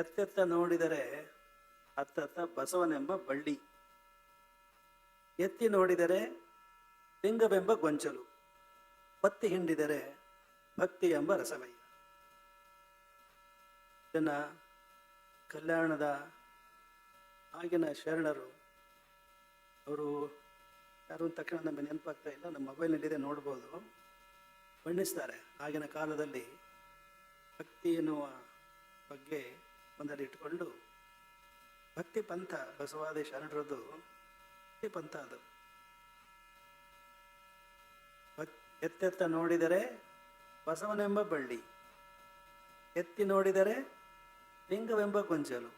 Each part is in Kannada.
ಎತ್ತೆತ್ತ ನೋಡಿದರೆ ಅತ್ತತ್ತ ಬಸವನೆಂಬ ಬಳ್ಳಿ, ಎತ್ತಿ ನೋಡಿದರೆ ಲಿಂಗವೆಂಬ ಗೊಂಚಲು, ಒತ್ತಿ ಹಿಂಡಿದರೆ ಭಕ್ತಿ ಎಂಬ ರಸಮಯ್ಯ. ಇದನ್ನು ಕಲ್ಯಾಣದ ಆಗಿನ ಶರಣರು, ಅವರು ಯಾರು ತಕ್ಷಣ ನಮಗೆ ನೆನಪಾಗ್ತಾ ಇಲ್ಲ, ನಮ್ಮ ಮೊಬೈಲ್ನಲ್ಲಿದೆ, ನೋಡ್ಬೋದು, ಬಣ್ಣಿಸ್ತಾರೆ. ಆಗಿನ ಕಾಲದಲ್ಲಿ ಭಕ್ತಿ ಎನ್ನುವ ಬಗ್ಗೆ ಒಂದರಲ್ಲಿ ಇಟ್ಕೊಂಡು ಭಕ್ತಿ ಪಂಥ, ಬಸವಾದಿ ಶರಣರದ್ದು ಭಕ್ತಿ ಪಂಥ ಅದು. ಎತ್ತೆತ್ತ ನೋಡಿದರೆ ಬಸವನೆಂಬ ಬಳ್ಳಿ, ಎತ್ತಿ ನೋಡಿದರೆ ಲಿಂಗವೆಂಬ ಗೊಂಚಲು,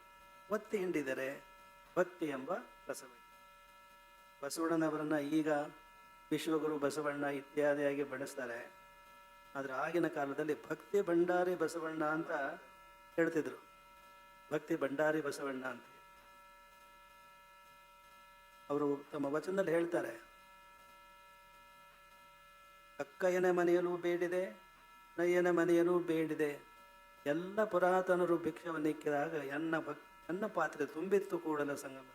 ಒತ್ತಿ ಹಿಂಡಿದರೆ ಭಕ್ತಿ ಎಂಬ ರಸಮಯ್ಯ. ಬಸವಣ್ಣನವರನ್ನು ಈಗ ವಿಶ್ವಗುರು ಬಸವಣ್ಣ ಇತ್ಯಾದಿಯಾಗಿ ಬಣ್ಣಿಸ್ತಾರೆ. ಆದರೆ ಆಗಿನ ಕಾಲದಲ್ಲಿ ಭಕ್ತಿ ಭಂಡಾರಿ ಬಸವಣ್ಣ ಅಂತ ಹೇಳ್ತಿದ್ರು. ಭಕ್ತಿ ಭಂಡಾರಿ ಬಸವಣ್ಣ ಅಂತ ಅವರು ತಮ್ಮ ವಚನದಲ್ಲಿ ಹೇಳ್ತಾರೆ, ಅಕ್ಕಯ್ಯನ ಮನೆಯಲ್ಲೂ ಬೇಡಿದೆ, ನಯ್ಯನ ಮನೆಯಲ್ಲೂ ಬೇಡಿದೆ, ಎಲ್ಲ ಪುರಾತನರು ಭಿಕ್ಷವನ್ನಿಕ್ಕಿದಾಗ ಎನ್ನ ಪಾತ್ರೆ ತುಂಬಿತ್ತು ಕೂಡಲ ಸಂಗಮ,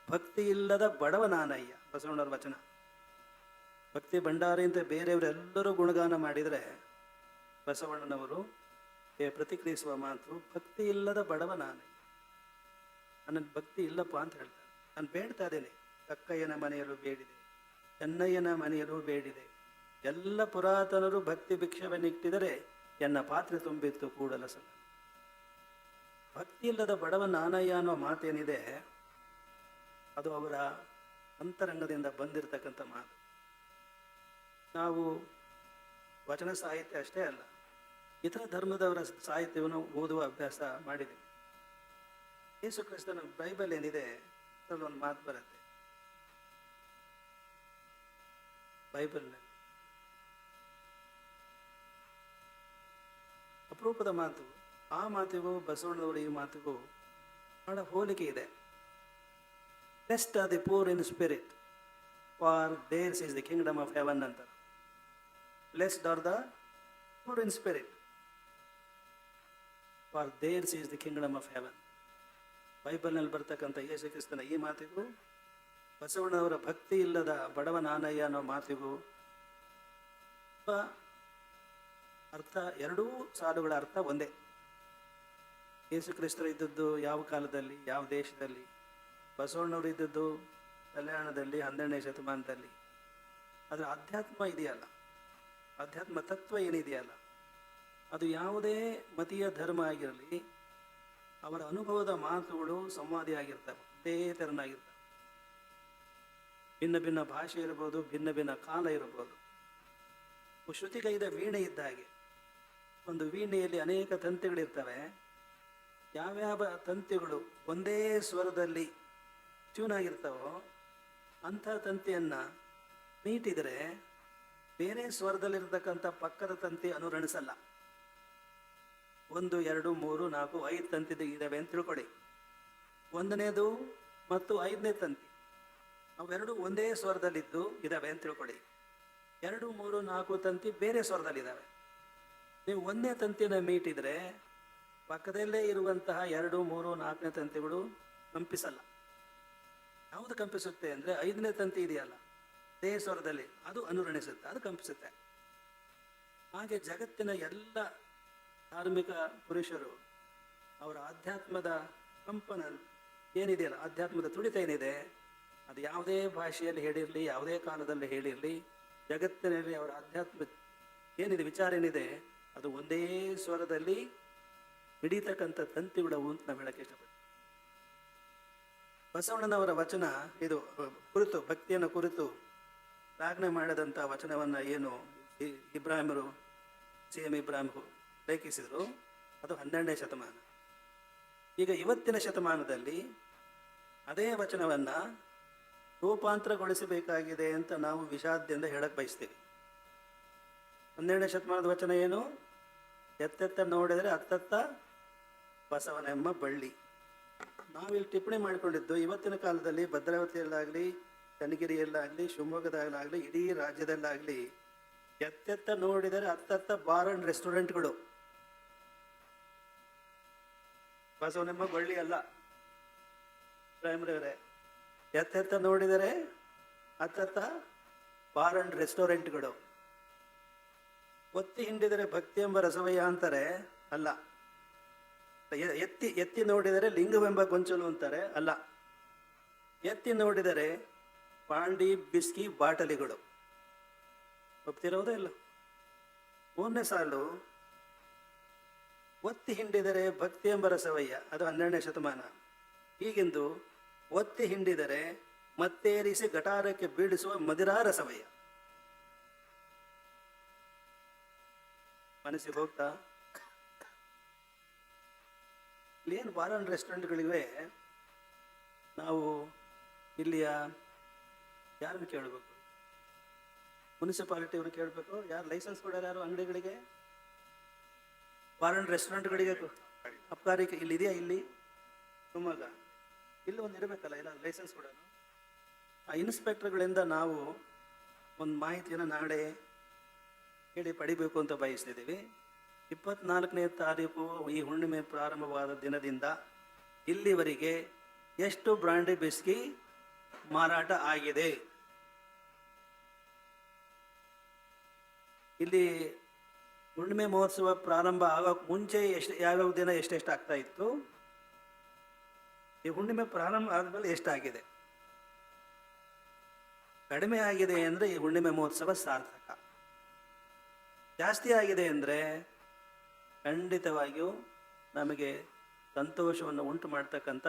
ಭಕ್ತಿ ಇಲ್ಲದ ಬಡವ ನಾನಯ್ಯ. ಬಸವಣ್ಣರ ವಚನ. ಭಕ್ತಿ ಭಂಡಾರಿ ಅಂತ ಬೇರೆಯವರೆಲ್ಲರೂ ಗುಣಗಾನ ಮಾಡಿದರೆ ಬಸವಣ್ಣನವರು ಪ್ರತಿಕ್ರಿಯಿಸುವ ಮಾತು, ಭಕ್ತಿ ಇಲ್ಲದ ಬಡವ ನಾನಯ್ಯ, ನನ್ನ ಭಕ್ತಿ ಇಲ್ಲಪ್ಪ ಅಂತ ಹೇಳ್ತಾರೆ. ನಾನು ಬೇಡ್ತಾ ಇದ್ದೇನೆ, ಅಕ್ಕಯ್ಯನ ಮನೆಯಲ್ಲೂ ಬೇಡಿದೆ, ಚೆನ್ನಯ್ಯನ ಮನೆಯಲ್ಲೂ ಬೇಡಿದೆ, ಎಲ್ಲ ಪುರಾತನರು ಭಕ್ತಿ ಭಿಕ್ಷವನ್ನಿಟ್ಟಿದರೆ ಎನ್ನ ಪಾತ್ರೆ ತುಂಬಿತ್ತು ಕೂಡಲ ಸಂಗಮ. ಭಕ್ತಿ ಇಲ್ಲದ ಬಡವ ನಾನಯ್ಯ ಅನ್ನೋ ಮಾತೇನಿದೆ, ಅದು ಅವರ ಅಂತರಂಗದಿಂದ ಬಂದಿರತಕ್ಕಂಥ ಮಾತು. ನಾವು ವಚನ ಸಾಹಿತ್ಯ ಅಷ್ಟೇ ಅಲ್ಲ, ಇತರ ಧರ್ಮದವರ ಸಾಹಿತ್ಯವನ್ನು ಓದುವ ಅಭ್ಯಾಸ ಮಾಡಿದ್ದೀವಿ. ಯೇಸು ಕ್ರಿಸ್ತನ ಬೈಬಲ್ ಏನಿದೆ ಅದರಲ್ಲಿ ಒಂದು ಮಾತು ಬರುತ್ತೆ. ಬೈಬಲ್ನಲ್ಲಿ ಅಪರೂಪದ ಮಾತು. ಆ ಮಾತಿಗೂ ಬಸವಣ್ಣನವರು ಈ ಮಾತಿಗೂ ಬಹಳ ಹೋಲಿಕೆ ಇದೆ. Blessed are the poor in spirit, for theirs is the kingdom of heaven ಅಂತ. Blessed are the poor in spirit, for theirs is the kingdom of heaven. ಬೈಬಲ್ನಲ್ಲಿ ಬರ್ತಕ್ಕಂಥ ಯೇಸು ಕ್ರಿಸ್ತನ ಈ ಮಾತಿಗೂ ಬಸವಣ್ಣನವರ ಭಕ್ತಿ ಇಲ್ಲದ ಬಡವ ನಾನಯ್ಯ ಅನ್ನೋ ಮಾತಿಗೂ ಅರ್ಥ, ಎರಡೂ ಸಾಲುಗಳ ಅರ್ಥ ಒಂದೇ. ಯೇಸು ಕ್ರಿಸ್ತರು ಇದ್ದದ್ದು ಯಾವ ಕಾಲದಲ್ಲಿ, ಯಾವ ದೇಶದಲ್ಲಿ? ಬಸವಣ್ಣವರು ಇದ್ದದ್ದು ಕಲ್ಯಾಣದಲ್ಲಿ 12ನೇ ಶತಮಾನದಲ್ಲಿ. ಅದರ ಅಧ್ಯಾತ್ಮ ಇದೆಯಲ್ಲ, ಅಧ್ಯಾತ್ಮ ತತ್ವ ಏನಿದೆಯಲ್ಲ, ಅದು ಯಾವುದೇ ಮತೀಯ ಧರ್ಮ ಆಗಿರಲಿ, ಅವರ ಅನುಭವದ ಮಾತುಗಳು ಸಂವಾದಿ ಆಗಿರ್ತವೆ, ಅದೇ ತೆರನಾಗಿರ್ತವೆ. ಭಿನ್ನ ಭಿನ್ನ ಭಾಷೆ ಇರ್ಬೋದು, ಭಿನ್ನ ಭಿನ್ನ ಕಾಲ ಇರ್ಬೋದು. ಶ್ರುತಿಗೈದ ವೀಣೆ ಇದ್ದ ಹಾಗೆ, ಒಂದು ವೀಣೆಯಲ್ಲಿ ಅನೇಕ ತಂತಿಗಳಿರ್ತವೆ. ಯಾವ್ಯಾವ ತಂತಿಗಳು ಒಂದೇ ಸ್ವರದಲ್ಲಿ ಟ್ಯೂನ್ ಆಗಿರ್ತಾವೋ ಅಂಥ ತಂತಿಯನ್ನು ಮೀಟಿದರೆ ಬೇರೆ ಸ್ವರದಲ್ಲಿರ್ತಕ್ಕಂಥ ಪಕ್ಕದ ತಂತಿ ಅನುರಣಿಸಲ್ಲ. 1, 2, 3, 4, 5 ತಂತಿ ಇದ್ದಾವೆ ಅಂತ ತಿಳ್ಕೊಳ್ಳಿ. 1ನೇದು ಮತ್ತು 5ನೇ ತಂತಿ ಅವೆರಡು ಒಂದೇ ಸ್ವರದಲ್ಲಿದ್ದು ಇದ್ದಾವೆ ಅಂತ ತಿಳ್ಕೊಳ್ಳಿ. 2, 3, 4 ತಂತಿ ಬೇರೆ ಸ್ವರದಲ್ಲಿದ್ದಾವೆ. ನೀವು 1ನೇ ತಂತಿನ ಮೀಟಿದರೆ ಪಕ್ಕದಲ್ಲೇ ಇರುವಂತಹ 2, 3, 4ನೇ ತಂತಿಗಳು ಕಂಪಿಸಲ್ಲ. ಯಾವುದು ಕಂಪಿಸುತ್ತೆ ಅಂದರೆ 5ನೇ ತಂತಿ ಇದೆಯಲ್ಲ, ಅದೇ ಸ್ವರದಲ್ಲಿ ಅದು ಅನುರಣಿಸುತ್ತೆ, ಅದು ಕಂಪಿಸುತ್ತೆ. ಹಾಗೆ ಜಗತ್ತಿನ ಎಲ್ಲ ಧಾರ್ಮಿಕ ಪುರುಷರು ಅವರ ಆಧ್ಯಾತ್ಮದ ಕಂಪನ ಏನಿದೆಯಲ್ಲ, ಆಧ್ಯಾತ್ಮದ ತುಡಿತ ಏನಿದೆ, ಅದು ಯಾವುದೇ ಭಾಷೆಯಲ್ಲಿ ಹೇಳಿರಲಿ, ಯಾವುದೇ ಕಾಲದಲ್ಲಿ ಹೇಳಿರಲಿ, ಜಗತ್ತಿನಲ್ಲಿ ಅವರ ಆಧ್ಯಾತ್ಮ ಏನಿದೆ, ವಿಚಾರ ಏನಿದೆ, ಅದು ಒಂದೇ ಸ್ವರದಲ್ಲಿ ಹಿಡಿತಕ್ಕಂಥ ತಂತಿಗಳವು ಅಂತ ನಾವು ಹೇಳಕ್ಕೆ ಇಷ್ಟಪಡ್ತೀವಿ. ಬಸವಣ್ಣನವರ ವಚನ ಇದು ಕುರಿತು, ಭಕ್ತಿಯನ್ನು ಕುರಿತು ಪ್ರಾಜ್ಞೆ ಮಾಡಿದಂಥ ವಚನವನ್ನು ಏನು ಇಬ್ರಾಹಿಮರು, CM ಇಬ್ರಾಹಿಮರು ಲೇಖಿಸಿದರು, ಅದು 12ನೇ ಶತಮಾನ. ಈಗ ಇವತ್ತಿನ ಶತಮಾನದಲ್ಲಿ ಅದೇ ವಚನವನ್ನು ರೂಪಾಂತರಗೊಳಿಸಬೇಕಾಗಿದೆ ಅಂತ ನಾವು ವಿಷಾದದಿಂದ ಹೇಳಕ್ಕೆ ಬಯಸ್ತೀವಿ. 12ನೇ ಶತಮಾನದ ವಚನ ಏನು? ಎತ್ತೆತ್ತ ನೋಡಿದರೆ ಅತ್ತತ್ತ ಬಸವನೆಂಬ ಬಳ್ಳಿ. ನಾವಿಲ್ಲಿ ಟಿಪ್ಪಣಿ ಮಾಡಿಕೊಂಡಿದ್ದು ಇವತ್ತಿನ ಕಾಲದಲ್ಲಿ ಭದ್ರಾವತಿಯಲ್ಲಾಗಲಿ, ಚನ್ನಗಿರಿಯಲ್ಲಾಗಲಿ, ಶಿವಮೊಗ್ಗದಲ್ಲಾಗಲಿ, ಇಡೀ ರಾಜ್ಯದಲ್ಲಾಗಲಿ ಎತ್ತೆತ್ತ ನೋಡಿದರೆ ಅತ್ತತ್ತ ಬಾರ್ ಅಂಡ್ ರೆಸ್ಟೋರೆಂಟ್ಗಳು. ಬಸವನೆಂಬ ಬಳ್ಳಿ ಅಲ್ಲ ಪ್ರೈಮರಿ ಅವರೇ. ಎತ್ತೆತ್ತ ನೋಡಿದರೆ ಹತ್ತತ್ತ ಬಾರ್ ಅಂಡ್ ರೆಸ್ಟೋರೆಂಟ್ಗಳು. ಒತ್ತಿ ಹಿಂಡಿದರೆ ಭಕ್ತಿ ಎಂಬ ರಸವಯ್ಯ ಅಂತಾರೆ, ಅಲ್ಲ. ಎತ್ತಿ ಎತ್ತಿ ನೋಡಿದರೆ ಲಿಂಗವೆಂಬ ಗೊಂಚಲು ಅಂತಾರೆ, ಅಲ್ಲ. ಎತ್ತಿ ನೋಡಿದರೆ ಪಾಂಡಿ ಬಿಸ್ಕಿ ಬಾಟಲಿಗಳು. ಒಪ್ತಿರೋದೇ ಇಲ್ಲ. ಮೂರನೇ ಸಾಲು, ಒತ್ತಿ ಹಿಂಡಿದರೆ ಭಕ್ತಿ ಎಂಬ ರಸವಯ್ಯ, ಅದು 12ನೇ ಶತಮಾನ. ಹೀಗೆಂದು ಒತ್ತಿ ಹಿಂಡಿದರೆ ಮತ್ತೇರಿಸಿ ಗಟಾರಕ್ಕೆ ಬೀಳಿಸುವ ಮದಿರಾ ರಸವಯ್ಯ. ಮನಸ್ಸಿಗೆ ಹೋಗ್ತಾ? ಇಲ್ಲೇನು ಬಾರ್ ಅಂಡ್ ರೆಸ್ಟೋರೆಂಟ್ಗಳಿವೆ. ನಾವು ಇಲ್ಲಿಯ ಯಾರನ್ನು ಕೇಳಬೇಕು? ಮುನ್ಸಿಪಾಲಿಟಿಯವರು ಕೇಳಬೇಕು. ಯಾರು ಲೈಸೆನ್ಸ್ ಕೊಡೋರು ಯಾರು ಅಂಗಡಿಗಳಿಗೆ, ಬಾರ್ ಅಂಡ್ ರೆಸ್ಟೋರೆಂಟ್ಗಳಿಗೆ? ಅಬ್ಕಾರಿ ಇಲ್ಲಿ ಇದೆಯಾ? ಇಲ್ಲಿ ಶಿವಮೊಗ್ಗ ಇಲ್ಲಿ ಒಂದು ಇರಬೇಕಲ್ಲ, ಇಲ್ಲ ಲೈಸೆನ್ಸ್ ಕೊಡೋನು. ಆ ಇನ್ಸ್ಪೆಕ್ಟರ್ಗಳಿಂದ ನಾವು ಒಂದು ಮಾಹಿತಿಯನ್ನು ನಾಳೆ ಹೇಳಿ ಪಡಿಬೇಕು ಅಂತ ಬಯಸ್ತಿದ್ದೀವಿ. 24ನೇ ತಾರೀಕು ಈ ಹುಣ್ಣಿಮೆ ಪ್ರಾರಂಭವಾದ ದಿನದಿಂದ ಇಲ್ಲಿವರೆಗೆ ಎಷ್ಟು ಬ್ರಾಂಡಿ ಬಿಸ್ಕಿ ಮಾರಾಟ ಆಗಿದೆ? ಇಲ್ಲಿ ಹುಣ್ಣಿಮೆ ಮಹೋತ್ಸವ ಪ್ರಾರಂಭ ಆಗೋಕ್ಕೆ ಮುಂಚೆ ಯಾವ್ಯಾವ ದಿನ ಎಷ್ಟೆಷ್ಟು ಆಗ್ತಾ ಇತ್ತು, ಈ ಹುಣ್ಣಿಮೆ ಪ್ರಾರಂಭ ಆದಮೇಲೆ ಎಷ್ಟಾಗಿದೆ? ಕಡಿಮೆ ಆಗಿದೆ ಅಂದರೆ ಈ ಹುಣ್ಣಿಮೆ ಮಹೋತ್ಸವ ಸಾರ್ಥಕ. ಜಾಸ್ತಿ ಆಗಿದೆ ಅಂದರೆ ಖಂಡಿತವಾಗಿಯೂ ನಮಗೆ ಸಂತೋಷವನ್ನು ಉಂಟು ಮಾಡ್ತಕ್ಕಂಥ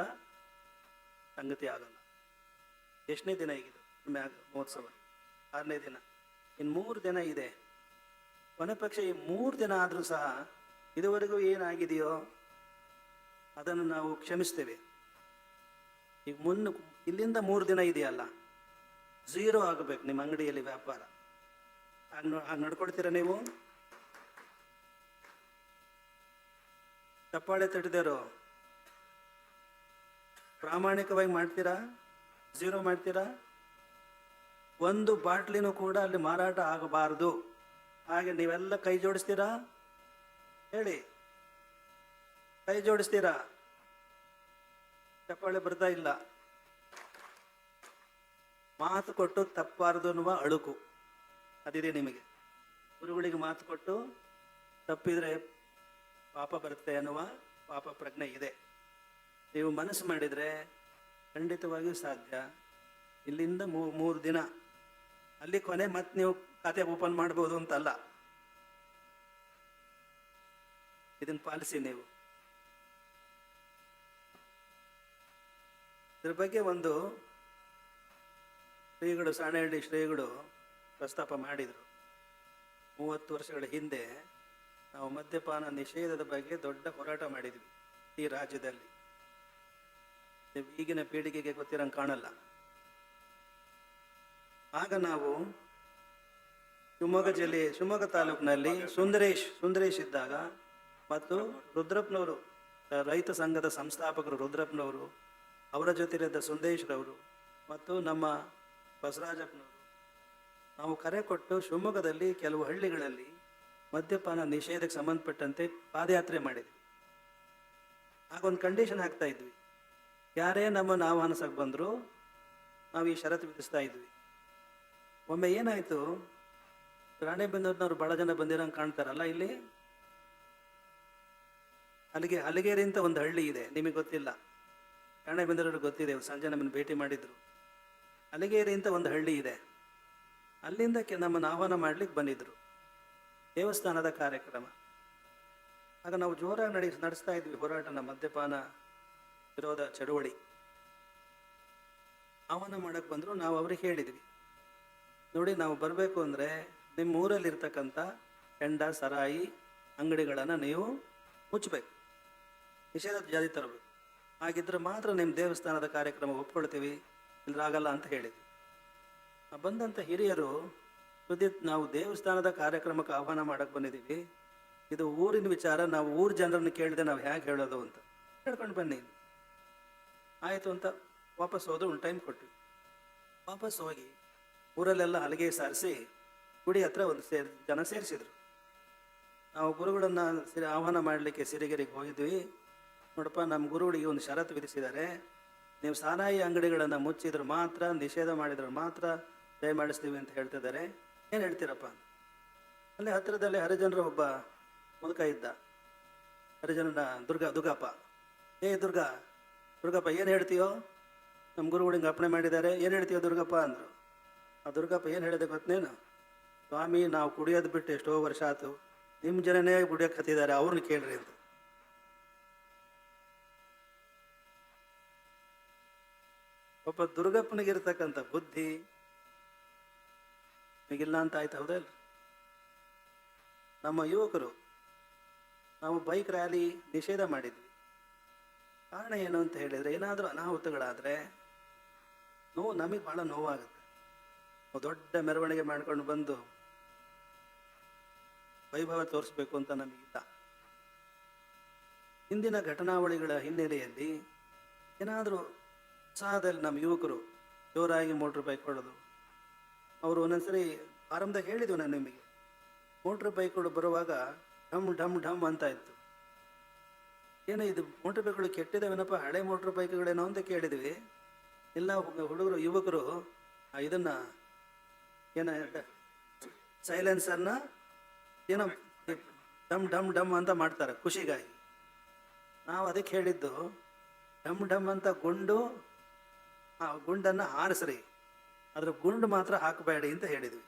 ಸಂಗತಿ ಆಗಲ್ಲ. ಎಷ್ಟನೇ ದಿನ ಈಗಿದು ಹುಣ್ಣಿಮೆ ಮಹೋತ್ಸವ? 6ನೇ ದಿನ. ಇನ್ನು 3 ದಿನ ಇದೆ. ಕೊನೆ ಪಕ್ಷ ಈ 3 ದಿನ ಆದರೂ ಸಹ ಇದುವರೆಗೂ ಏನಾಗಿದೆಯೋ ಅದನ್ನು ನಾವು ಕ್ಷಮಿಸ್ತೇವೆ. ಈಗ ಇಲ್ಲಿಂದ 3 ದಿನ ಇದೆಯಲ್ಲ, 0 ಆಗಬೇಕು ನಿಮ್ಮ ಅಂಗಡಿಯಲ್ಲಿ ವ್ಯಾಪಾರ. ಹಾಗೆ ನಡ್ಕೊಡ್ತೀರಾ ನೀವು? ಚಪ್ಪಾಳೆ ತಟ್ಟಿದಾರೋ ಪ್ರಾಮಾಣಿಕವಾಗಿ ಮಾಡ್ತೀರಾ? 0 ಮಾಡ್ತೀರಾ? ಒಂದು ಬಾಟ್ಲಿನೂ ಕೂಡ ಅಲ್ಲಿ ಮಾರಾಟ ಆಗಬಾರದು. ಹಾಗೆ ನೀವೆಲ್ಲ ಕೈ ಜೋಡಿಸ್ತೀರಾ? ಹೇಳಿ, ಕೈ ಜೋಡಿಸ್ತೀರಾ? ಚಪ್ಪಾಳೆ ಬರ್ತಾ ಇಲ್ಲ. ಮಾತು ಕೊಟ್ಟು ತಪ್ಪಾರದು ಅನ್ನುವ ಅಳುಕು ಅದಿದೆ ನಿಮಗೆ. ಗುರುಗಳಿಗೆ ಮಾತು ಕೊಟ್ಟು ತಪ್ಪಿದರೆ ಪಾಪ ಬರುತ್ತೆ ಅನ್ನುವ ಪಾಪ ಪ್ರಜ್ಞೆ ಇದೆ. ನೀವು ಮನಸ್ಸು ಮಾಡಿದರೆ ಖಂಡಿತವಾಗಿಯೂ ಸಾಧ್ಯ. ಇಲ್ಲಿಂದ 3 ದಿನ ಅಲ್ಲಿ ಕೊನೆ ಮತ್ತೆ ನೀವು ಖಾತೆ ಓಪನ್ ಮಾಡ್ಬೋದು ಅಂತಲ್ಲ. ಇದನ್ನು ಪಾಲಿಸಿ ನೀವು. ಇದ್ರ ಬಗ್ಗೆ ಒಂದು ಶ್ರೀಗಳು, ಸಾಣೇಹಳ್ಳಿ ಶ್ರೀಗಳು ಪ್ರಸ್ತಾಪ ಮಾಡಿದರು. 30 ವರ್ಷಗಳ ಹಿಂದೆ ನಾವು ಮದ್ಯಪಾನ ನಿಷೇಧದ ಬಗ್ಗೆ ದೊಡ್ಡ ಹೋರಾಟ ಮಾಡಿದ್ವಿ ಈ ರಾಜ್ಯದಲ್ಲಿ. ಈಗಿನ ಪೀಳಿಗೆಗೆ ಗೊತ್ತಿರಂಗೆ ಕಾಣಲ್ಲ. ಆಗ ನಾವು ಶಿವಮೊಗ್ಗ ತಾಲೂಕಿನಲ್ಲಿ ಸುಂದರೇಶ್ ಇದ್ದಾಗ ಮತ್ತು ರುದ್ರಪ್ಪನವರು, ರೈತ ಸಂಘದ ಸಂಸ್ಥಾಪಕರು ರುದ್ರಪ್ಪನವರು, ಅವರ ಜೊತೆಲಿದ್ದ ಸುಂದೇಶ್ರವರು ಮತ್ತು ನಮ್ಮ ಬಸವರಾಜಪ್ಪನವರು, ನಾವು ಕರೆ ಕೊಟ್ಟು ಶಿವಮೊಗ್ಗದಲ್ಲಿ ಕೆಲವು ಹಳ್ಳಿಗಳಲ್ಲಿ ಮದ್ಯಪಾನ ನಿಷೇಧಕ್ಕೆ ಸಂಬಂಧಪಟ್ಟಂತೆ ಪಾದಯಾತ್ರೆ ಮಾಡಿದ್ವಿ. ಆಗೊಂದು ಕಂಡೀಷನ್ ಹಾಕ್ತಾ ಇದ್ವಿ, ಯಾರೇ ನಮ್ಮನ್ನು ಆಹ್ವಾನಿಸಕ್ಕೆ ಬಂದರೂ ನಾವು ಈ ಷರತ್ತು ವಿಧಿಸ್ತಾ ಇದ್ವಿ. ಒಮ್ಮೆ ಏನಾಯಿತು, ರಾಣೆಬೆನ್ನೂರಿನವ್ರು ಭಾಳ ಜನ ಬಂದಿರೋಂಗೆ ಕಾಣ್ತಾರಲ್ಲ ಇಲ್ಲಿ. ಹಲಗೇರಿ ಅಂತ ಒಂದು ಹಳ್ಳಿ ಇದೆ, ನಿಮಗೆ ಗೊತ್ತಿಲ್ಲ. ರಾಣೆಬೆನ್ನೂರಿಗೆ ಗೊತ್ತಿದೆ, ಸಂಜೆ ನಮ್ಮನ್ನು ಭೇಟಿ ಮಾಡಿದ್ರು. ಹಲಗೇರಿ ಅಂತ ಒಂದು ಹಳ್ಳಿ ಇದೆ, ಅಲ್ಲಿಂದ ನಮ್ಮನ್ನು ಆಹ್ವಾನ ಮಾಡ್ಲಿಕ್ಕೆ ಬಂದಿದ್ರು. ದೇವಸ್ಥಾನದ ಕಾರ್ಯಕ್ರಮ. ಆಗ ನಾವು ಜೋರಾಗಿ ನಡೆಸ್ತಾ ಇದ್ವಿ ಹೋರಾಟನ, ಮದ್ಯಪಾನ ವಿರೋಧ ಚಳುವಳಿ. ಆಹ್ವಾನ ಮಾಡಕ್ಕೆ ಬಂದರು. ನಾವು ಅವ್ರಿಗೆ ಹೇಳಿದ್ವಿ, ನೋಡಿ ನಾವು ಬರಬೇಕು ಅಂದರೆ ನಿಮ್ಮ ಊರಲ್ಲಿರ್ತಕ್ಕಂಥ ಹೆಂಡ ಸರಾಯಿ ಅಂಗಡಿಗಳನ್ನು ನೀವು ಮುಚ್ಚಬೇಕು, ನಿಷೇಧದ ಜಾರಿ ತರಬೇಕು. ಹಾಗಿದ್ರೆ ಮಾತ್ರ ನಿಮ್ಮ ದೇವಸ್ಥಾನದ ಕಾರ್ಯಕ್ರಮ ಒಪ್ಕೊಳ್ತೀವಿ, ಇಲ್ಲಾಗಲ್ಲ ಅಂತ ಹೇಳಿದ್ವಿ. ಬಂದಂಥ ಹಿರಿಯರು, ಸುದೀಪ್ ನಾವು ದೇವಸ್ಥಾನದ ಕಾರ್ಯಕ್ರಮಕ್ಕೆ ಆಹ್ವಾನ ಮಾಡಕ್ಕೆ ಬಂದಿದ್ದೀವಿ, ಇದು ಊರಿನ ವಿಚಾರ, ನಾವು ಊರ ಜನರನ್ನು ಕೇಳಿದೆ ನಾವು ಹೇಗೆ ಹೇಳೋದು ಅಂತ ಹೇಳ್ಕೊಂಡು ಬನ್ನಿ. ಆಯಿತು ಅಂತ ವಾಪಸ್ ಹೋದ್ರು. ಒಂದು ಟೈಮ್ ಕೊಟ್ವಿ. ವಾಪಸ್ ಹೋಗಿ ಊರಲ್ಲೆಲ್ಲ ಹಲಗೆ ಸಾರಿಸಿ ಗುಡಿ ಹತ್ರ ಒಂದು ಜನ ಸೇರಿಸಿದ್ರು. ನಾವು ಗುರುಗಳನ್ನು ಆಹ್ವಾನ ಮಾಡಲಿಕ್ಕೆ ಸಿರಿಗೆರೆಗೆ ಹೋಗಿದ್ವಿ. ನೋಡಪ್ಪ, ನಮ್ಮ ಗುರುಗಳಿಗೆ ಒಂದು ಷರತ್ತು ವಿಧಿಸಿದ್ದಾರೆ, ನೀವು ಸಾರಾಯಿ ಅಂಗಡಿಗಳನ್ನು ಮುಚ್ಚಿದ್ರೆ ಮಾತ್ರ, ನಿಷೇಧ ಮಾಡಿದ್ರೆ ಮಾತ್ರ ದಯಮಾಡಿಸ್ತೀವಿ ಅಂತ ಹೇಳ್ತಿದ್ದಾರೆ. ಏನು ಹೇಳ್ತೀರಪ್ಪ? ಅಲ್ಲೇ ಹತ್ತಿರದಲ್ಲೇ ಹರಿಜನರ ಒಬ್ಬ ಮುದುಕ ಇದ್ದ, ಹರಿಜನನ ದುರ್ಗಪ್ಪ. ದುರ್ಗಪ್ಪ ಏನು ಹೇಳ್ತೀಯೋ? ನಮ್ಮ ಗುರುಗಳಿಗೆ ಅಪ್ಪಣೆ ಮಾಡಿದ್ದಾರೆ, ಏನು ಹೇಳ್ತೀಯೋ ದುರ್ಗಪ್ಪ ಅಂದರು. ಆ ದುರ್ಗಪ್ಪ ಏನು ಹೇಳಿದೆ ಗೊತ್ತೇನು? ಸ್ವಾಮಿ, ನಾವು ಕುಡಿಯೋದು ಬಿಟ್ಟು ಎಷ್ಟೋ ವರ್ಷ ಆಯ್ತು, ನಿಮ್ಮ ಜನನೇ ಕುಡಿಯೋಕೆ ಹತ್ತಿದ್ದಾರೆ, ಅವ್ರನ್ನ ಕೇಳ್ರಿ ಅಂತ. ಒಬ್ಬ ದುರ್ಗಪ್ಪನಿಗಿರ್ತಕ್ಕಂಥ ಬುದ್ಧಿ ಈಗಿಲ್ಲ ಅಂತ ಆಯ್ತು, ಹೌದಲ್ಲ? ನಮ್ಮ ಯುವಕರು ನಾವು ಬೈಕ್ ರ್ಯಾಲಿ ನಿಷೇಧ ಮಾಡಿದ್ವಿ. ಕಾರಣ ಏನು ಅಂತ ಹೇಳಿದರೆ, ಏನಾದರೂ ಅನಾಹುತಗಳಾದರೆ ನಮಗೆ ಭಾಳ ನೋವಾಗುತ್ತೆ. ದೊಡ್ಡ ಮೆರವಣಿಗೆ ಮಾಡ್ಕೊಂಡು ಬಂದು ವೈಭವ ತೋರಿಸ್ಬೇಕು ಅಂತ ನಮಗಿಲ್ಲ. ಹಿಂದಿನ ಘಟನಾವಳಿಗಳ ಹಿನ್ನೆಲೆಯಲ್ಲಿ ಏನಾದರೂ ಉತ್ಸಾಹದಲ್ಲಿ ನಮ್ಮ ಯುವಕರು ಜೋರಾಗಿ ಮೋಟ್ರ್ ಬೈಕ್ ಹೊಡೋದು. ಅವರು ಒಂದೊಂದ್ಸರಿ ಆರಂಭದಾಗ ಹೇಳಿದ್ವು ನಾನು ನಿಮಗೆ, ಮೋಟ್ರ್ ಬೈಕ್ಗಳು ಬರುವಾಗ ಢಮ್ ಢಮ್ ಢಮ್ ಅಂತ ಇತ್ತು. ಏನೋ ಇದು ಮೋಟ್ರ್ ಬೈಕ್ಗಳು ಕೆಟ್ಟಿದ್ದಾವೇನಪ್ಪ, ಹಳೆ ಮೋಟ್ರ್ ಬೈಕ್ಗಳೇನೋ ಅಂತ ಕೇಳಿದ್ವಿ. ಎಲ್ಲ ಹುಡುಗರು ಯುವಕರು ಇದನ್ನು ಏನ ಸೈಲೆನ್ಸರ್ನ ಏನೋ ಢಮ್ ಢಮ್ ಢಮ್ ಅಂತ ಮಾಡ್ತಾರೆ ಖುಷಿಗಾಗಿ. ನಾವು ಅದಕ್ಕೆ ಹೇಳಿದ್ದು, ಢಮ್ ಢಮ್ ಅಂತ ಆ ಗುಂಡನ್ನು ಹಾರಿಸ್ರಿ, ಅದ್ರ ಗುಂಡು ಮಾತ್ರ ಹಾಕಬೇಡಿ ಅಂತ ಹೇಳಿದ್ವಿ.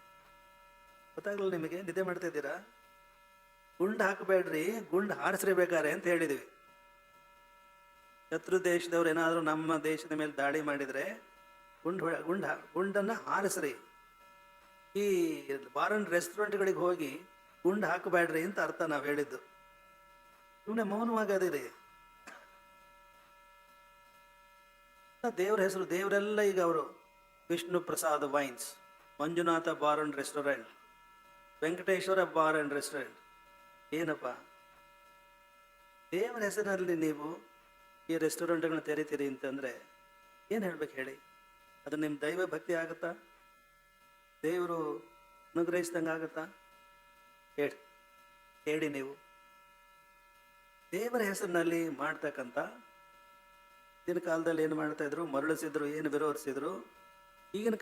ಗೊತ್ತಾಗಲಿಲ್ಲ ನಿಮಗೆ? ನಿದ್ದೆ ಮಾಡ್ತಾ ಇದ್ದೀರಾ? ಗುಂಡು ಹಾಕಬೇಡ್ರಿ, ಗುಂಡು ಹಾರಿಸ್ರಿ ಬೇಕಾರೆ ಅಂತ ಹೇಳಿದ್ವಿ. ಶತ್ರು ದೇಶದವ್ರು ಏನಾದರೂ ನಮ್ಮ ದೇಶದ ಮೇಲೆ ದಾಳಿ ಮಾಡಿದರೆ ಗುಂಡನ್ನು ಹಾರಿಸ್ರಿ. ಈ ಬಾರ್ ಅಂಡ್ ರೆಸ್ಟೋರೆಂಟ್ಗಳಿಗೆ ಹೋಗಿ ಗುಂಡು ಹಾಕಬೇಡ್ರಿ ಅಂತ ಅರ್ಥ ನಾವು ಹೇಳಿದ್ದು. ಸುಮ್ಮನೆ ಮೌನವಾಗದಿರಿ. ದೇವ್ರ ಹೆಸರು, ದೇವರೆಲ್ಲ ಈಗ ಅವರು Vishnu Prasad wines, Manjunatha bar and restaurant, Venkateshwara bar and restaurant. ಏನಪ್ಪ ದೇವರ ಹೆಸರಿನಲ್ಲಿ ನೀವು ಈ ರೆಸ್ಟೋರೆಂಟ್ಗಳನ್ನ ತೆರಿತೀರಿ ಅಂತಂದರೆ ಏನು ಹೇಳ್ಬೇಕು ಹೇಳಿ? ಅದು ನಿಮ್ಮ ದೈವ ಭಕ್ತಿ ಆಗುತ್ತಾ? ದೇವರು ಅನುಗ್ರಹಿಸ್ದಂಗೆ ಆಗುತ್ತಾ? ಹೇಳಿ ನೀವು. ದೇವರ ಹೆಸರಿನಲ್ಲಿ ಮಾಡ್ತಕ್ಕಂಥ ಈಗಿನ ಕಾಲದಲ್ಲಿ ಏನು ಮಾಡ್ತಾಯಿದ್ರು? ಮರಳಿಸಿದ್ರು, ಏನು ವಿರೋಧಿಸಿದ್ರು. ಈಗಿನ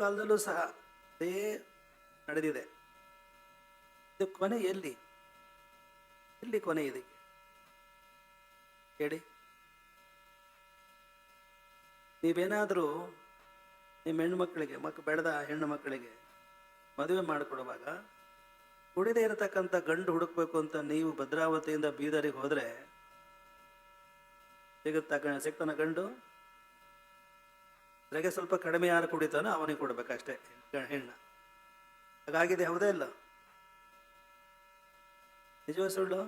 ಕಾಲದಲ್ಲೂ ಸಹ ಅದೇ ನಡೆದಿದೆ. ಇದು ಕೊನೆ ಎಲ್ಲಿ ಕೊನೆ ಇದಕ್ಕೆ ಹೇಳಿ? ನೀವೇನಾದರೂ ನಿಮ್ಮ ಹೆಣ್ಮಕ್ಳಿಗೆ, ಬೆಳೆದ ಹೆಣ್ಣು ಮಕ್ಕಳಿಗೆ ಮದುವೆ ಮಾಡಿಕೊಡುವಾಗ ಕುಡಿದೇ ಇರತಕ್ಕಂಥ ಗಂಡು ಹುಡುಕ್ಬೇಕು ಅಂತ ನೀವು ಭದ್ರಾವತಿಯಿಂದ ಬೀದರಿಗೆ ಹೋದರೆ ಸಿಗ್ತಾನ ಗಂಡು? ಅದ್ರಾಗೆ ಸ್ವಲ್ಪ ಕಡಿಮೆ ಯಾರು ಕುಡಿತಾನೋ ಅವನಿಗೆ ಕೊಡ್ಬೇಕಷ್ಟೇ ಹೆಣ್ಣು. ಹಾಗಾಗಿದೆ, ಹೌದೇ ಇಲ್ಲ? ನಿಜವೇ ಸುಳ್ಳು?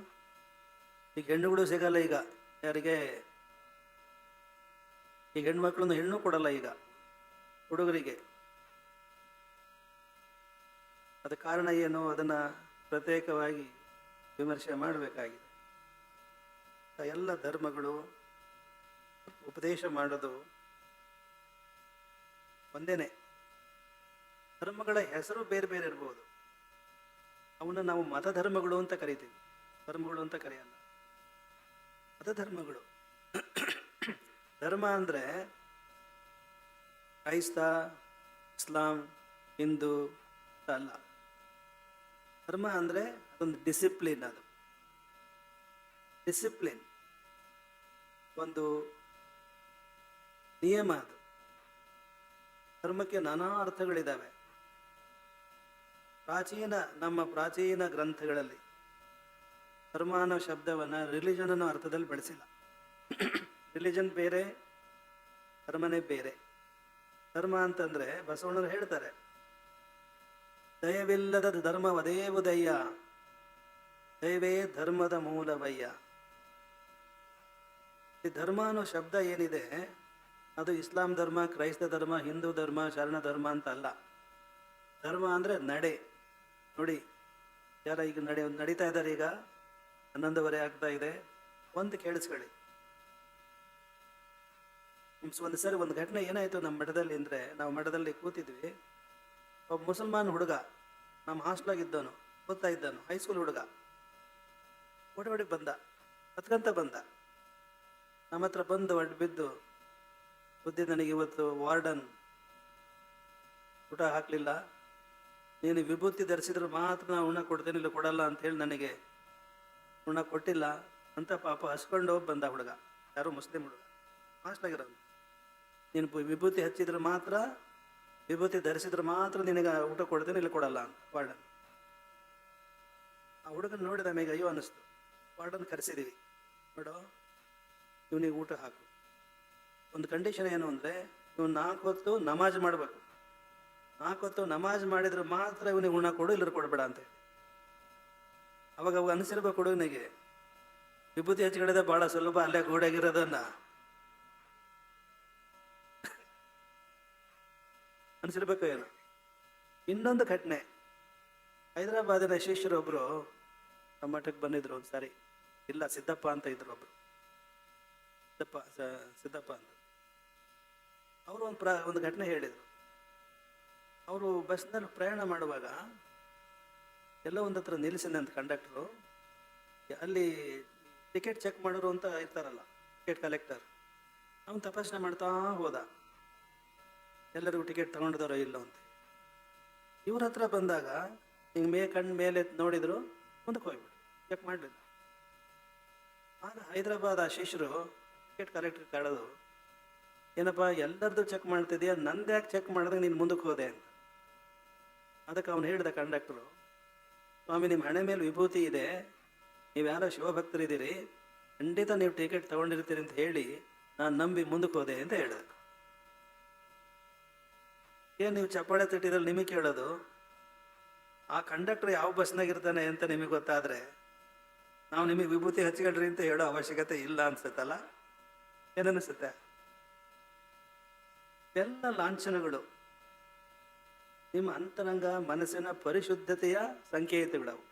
ಈಗ ಹೆಣ್ಣುಗಳು ಸಿಗಲ್ಲ ಈಗ ಯಾರಿಗೆ. ಈಗ ಹೆಣ್ಮಕ್ಳನ್ನು ಹೆಣ್ಣು ಕೊಡಲ್ಲ ಈಗ ಹುಡುಗರಿಗೆ. ಅದ ಕಾರಣ ಏನು? ಅದನ್ನು ಪ್ರತ್ಯೇಕವಾಗಿ ವಿಮರ್ಶೆ ಮಾಡಬೇಕಾಗಿದೆ. ಎಲ್ಲ ಧರ್ಮಗಳು ಉಪದೇಶ ಮಾಡೋದು ಒಂದೇನೆ. ಧರ್ಮಗಳ ಹೆಸರು ಬೇರೆ ಬೇರೆ ಇರ್ಬೋದು. ಅವನ್ನ ನಾವು ಮತಧರ್ಮಗಳು ಅಂತ ಕರಿತೀವಿ, ಧರ್ಮಗಳು ಅಂತ ಕರೆಯಲ್ಲ. ಮತಧರ್ಮಗಳು. ಧರ್ಮ ಅಂದರೆ ಕ್ರೈಸ್ತ, ಇಸ್ಲಾಂ, ಹಿಂದೂ ಅಲ್ಲ. ಧರ್ಮ ಅಂದರೆ ಅದೊಂದು ಡಿಸಿಪ್ಲಿನ್. ಅದು ಡಿಸಿಪ್ಲಿನ್, ಒಂದು ನಿಯಮ. ಅದು ಧರ್ಮಕ್ಕೆ ನಾನಾ ಅರ್ಥಗಳಿದ್ದಾವೆ. ನಮ್ಮ ಪ್ರಾಚೀನ ಗ್ರಂಥಗಳಲ್ಲಿ ಧರ್ಮ ಅನ್ನೋ ಶಬ್ದವನ್ನು ರಿಲಿಜನ್ ಅನ್ನೋ ಅರ್ಥದಲ್ಲಿ ಬಳಸಿಲ್ಲ. ರಿಲಿಜನ್ ಬೇರೆ, ಧರ್ಮನೇ ಬೇರೆ. ಧರ್ಮ ಅಂತಂದರೆ ಬಸವಣ್ಣರು ಹೇಳ್ತಾರೆ, ದಯವಿಲ್ಲದ ಧರ್ಮವದೇವುದಯ್ಯ, ದಯವೇ ಧರ್ಮದ ಮೂಲವಯ್ಯ. ಈ ಧರ್ಮ ಅನ್ನೋ ಶಬ್ದ ಏನಿದೆ ಅದು ಇಸ್ಲಾಂ ಧರ್ಮ, ಕ್ರೈಸ್ತ ಧರ್ಮ, ಹಿಂದೂ ಧರ್ಮ, ಶರಣ ಧರ್ಮ ಅಂತ ಅಲ್ಲ. ಧರ್ಮ ಅಂದರೆ ನಡೆ. ನೋಡಿ, ಯಾರ ಈಗ ನಡೀತಾ ಇದ್ದಾರೆ, ಈಗ 11:30 ಆಗ್ತಾ ಇದೆ. ಒಂದು ಕೇಳಿಸ್ಕೊಳ್ಳಿ. ಒಂದು ಸರಿ ಒಂದು ಘಟನೆ ಏನಾಯಿತು ನಮ್ಮ ಮಠದಲ್ಲಿ ಅಂದರೆ, ನಾವು ಮಠದಲ್ಲಿ ಕೂತಿದ್ವಿ. ಒಬ್ಬ ಮುಸಲ್ಮಾನ್ ಹುಡುಗ ನಮ್ಮ ಹಾಸ್ಟ್ಲಾಗಿದ್ದವನು, ಓದ್ತಾ ಇದ್ದವನು, ಹೈಸ್ಕೂಲ್ ಹುಡುಗ, ಓಡಿ ಬಂದ, ಹತ್ಕಂತ ಬಂದ. ನಮ್ಮ ಹತ್ರ ಬಂದು ಅಡ್ಡು ಬಿದ್ದು, ಬುದ್ಧಿ ನನಗೆ ಇವತ್ತು ವಾರ್ಡನ್ ಊಟ ಹಾಕಲಿಲ್ಲ, ನೀನು ವಿಭೂತಿ ಧರಿಸಿದ್ರೆ ಮಾತ್ರ ನಾನು ಉಣ ಕೊಡ್ತೇನೆ, ಇಲ್ಲ ಕೊಡಲ್ಲ ಅಂತೇಳಿ ನನಗೆ ಉಣ ಕೊಟ್ಟಿಲ್ಲ ಅಂತ ಪಾಪ ಹಸ್ಕೊಂಡು ಹೋಗಿ ಬಂದ ಹುಡುಗ, ಯಾರೋ ಮುಸ್ಲಿಂ ಹುಡುಗ ಹಾಸ್ಲಾಗಿರೋದು. ನೀನು ವಿಭೂತಿ ಹಚ್ಚಿದ್ರೆ ಮಾತ್ರ, ವಿಭೂತಿ ಧರಿಸಿದ್ರೆ ಮಾತ್ರ ನಿನಗೆ ಊಟ ಕೊಡ್ತೇನೆ, ಇಲ್ಲ ಕೊಡಲ್ಲ ಅಂತ ವಾರ್ಡನ್. ಆ ಹುಡುಗನ ನೋಡಿದ ಮೇಗ ಅಯ್ಯೋ ಅನ್ನಿಸ್ತು. ವಾರ್ಡನ್ ಕರೆಸಿದ್ದೀವಿ, ನೋಡು ಇವನಿಗೆ ಊಟ ಹಾಕು, ಒಂದು ಕಂಡೀಷನ್ ಏನು ಅಂದರೆ ಇವನು 4 ಹೊತ್ತು ನಮಾಜ್ ಮಾಡಬೇಕು, 4 ಹೊತ್ತು ನಮಾಜ್ ಮಾಡಿದ್ರೆ ಮಾತ್ರ ಇವನಿಗೆ ಉಣ ಕೊಡು, ಇಲ್ಲರು ಕೊಡಬೇಡ ಅಂತ ಹೇಳಿ. ಅವಾಗ ಅನಿಸಿರ್ಬೇಕು ಹುಡುಗನಿಗೆ, ವಿಭೂತಿ ಹಚ್ಚಿಡಿದ ಭಾಳ ಸುಲಭ, ಅಲ್ಲೇ ಗೂಡಾಗಿರೋದನ್ನ ಅನಿಸಿರ್ಬೇಕು ಏನು. ಇನ್ನೊಂದು ಘಟನೆ, ಹೈದರಾಬಾದಿನ ಶಿಷ್ಯರೊಬ್ಬರು ನಮ್ಮ ಮಠಕ್ಕೆ ಬಂದಿದ್ರು ಒಂದು ಸಾರಿ. ಇಲ್ಲ, ಸಿದ್ದಪ್ಪ ಅಂತ ಇದ್ರು ಒಬ್ರು, ಸಿದ್ದಪ್ಪ ಅಂತ. ಅವರು ಒಂದು ಘಟನೆ ಹೇಳಿದರು. ಅವರು ಬಸ್ನಲ್ಲಿ ಪ್ರಯಾಣ ಮಾಡುವಾಗ ಎಲ್ಲ ಒಂದು ಹತ್ರ ನಿಲ್ಲಿಸಿದೆ ಅಂತ ಕಂಡಕ್ಟ್ರು. ಅಲ್ಲಿ ಟಿಕೆಟ್ ಚೆಕ್ ಮಾಡೋರು ಅಂತ ಇರ್ತಾರಲ್ಲ, ಟಿಕೆಟ್ ಕಲೆಕ್ಟರ್, ಅವನು ತಪಾಸಣೆ ಮಾಡ್ತಾ ಹೋದ ಎಲ್ಲರಿಗೂ ಟಿಕೆಟ್ ತಗೊಂಡಿದಾರೋ ಇಲ್ಲೋ ಅಂತ. ಇವ್ರ ಹತ್ರ ಬಂದಾಗ ಹಿಂಗೆ ಕಣ್ಣು ಮೇಲೆ ನೋಡಿದ್ರು, ಮುಂದಕ್ಕೆ ಹೋಗ್ಬಿಟ್ಟು ಚೆಕ್ ಮಾಡಲಿಲ್ಲ. ಆಗ ಹೈದರಾಬಾದ್ ಆ ಶಿಷ್ಯರು ಟಿಕೆಟ್ ಕಲೆಕ್ಟರ್ ಕಳೆದು, ಏನಪ್ಪ ಎಲ್ಲರದ್ದು ಚೆಕ್ ಮಾಡ್ತಿದ್ದೀಯ, ನಂದು ಯಾಕೆ ಚೆಕ್ ಮಾಡಿದಾಗ ನೀನು ಮುಂದಕ್ಕೆ ಹೋದೆ ಅಂತ. ಅದಕ್ಕೆ ಅವನು ಹೇಳಿದ ಕಂಡಕ್ಟರು, ಸ್ವಾಮಿ ನಿಮ್ಮ ಹಣೆ ಮೇಲೆ ವಿಭೂತಿ ಇದೆ, ನೀವು ಯಾರೋ ಶಿವಭಕ್ತರಿದ್ದೀರಿ, ಖಂಡಿತ ನೀವು ಟಿಕೆಟ್ ತಗೊಂಡಿರ್ತೀರಿ ಅಂತ ಹೇಳಿ ನಾನು ನಂಬಿ ಮುಂದಕ್ಕೆ ಹೋದೆ ಅಂತ ಹೇಳಿದೆ. ಏನು ನೀವು ಚಪ್ಪಾಳೆ ತಟ್ಟಿದ್ರಲ್ಲಿ ನಿಮಗೆ ಕೇಳೋದು, ಆ ಕಂಡಕ್ಟರ್ ಯಾವ ಬಸ್ನಾಗಿರ್ತಾನೆ ಅಂತ ನಿಮಗೆ ಗೊತ್ತಾದರೆ ನಾವು ನಿಮಗೆ ವಿಭೂತಿ ಹಚ್ಕೊಳ್ರಿ ಅಂತ ಹೇಳೋ ಅವಶ್ಯಕತೆ ಇಲ್ಲ ಅನ್ಸುತ್ತಲ್ಲ, ಏನನ್ನಿಸುತ್ತೆ? ಎಲ್ಲ ಲಾಂಛನಗಳು ನಿಮ್ಮ ಅಂತರಂಗ ಮನಸ್ಸಿನ ಪರಿಶುದ್ಧತೆಯ ಸಂಕೇತಗಳವು.